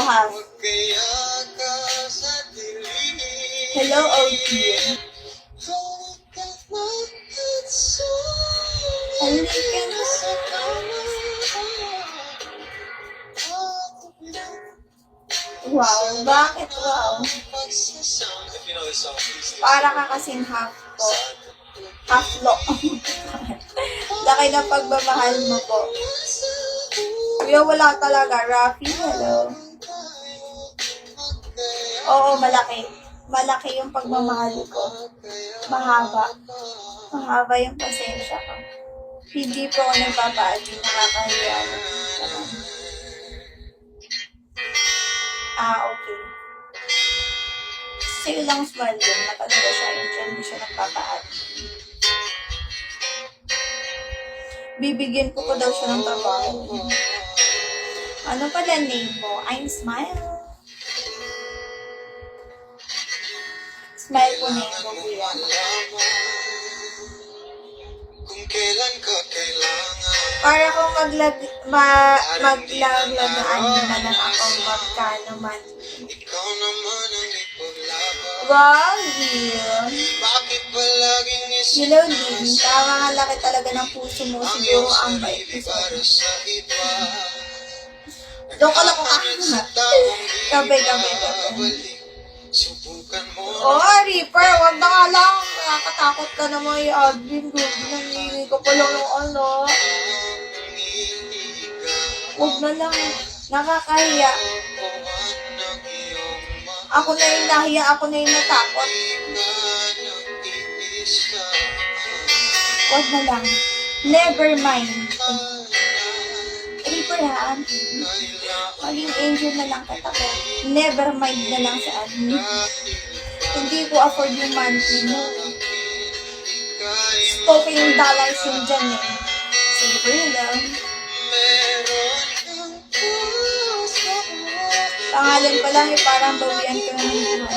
half. Hello, OG. Halika na. Wow, bakit wow? Para ka kasing half po. Half lo. Laki ng pagmamahal mo po. Kuya, wala talaga. Rafi, hello. Oo, malaki. Malaki yung pagmamahal ko. Mahaba. Mahaba yung pasensya ko. Hindi po ako nagpapaagin. Nakakahiya. Okay. Sa'yo lang smile din. Matanda siya. Hindi siya nagpapaagin. Bibigyan ko daw siya ng trabaho. Ano pala name mo? I'm Smile. Smile po name mo, kuya. Para kung maglaglagaan naman ang akong magkano man. Wow, dear. Hello, din. Tama nga laki talaga ng puso mo. Siguro ang bait mo. Doon ka lang ko Kabay. Reaper, wag na nga lang. Nakakatakot ka naman yung admin. Nangingi ko pa lang yung ano. Wag na lang. Nakakahiya. Ako na yung nahiya, ako na yung natakot. Wag na lang. Never mind. Reaper ha, maging angel na lang katabi. Never mind na lang sa admin. Hindi ko afford yung monthly mo. Spoken yung dollars yung dyan eh. Saber lang. Pangalan pa lang eh, parang bawian ka na ng buhay.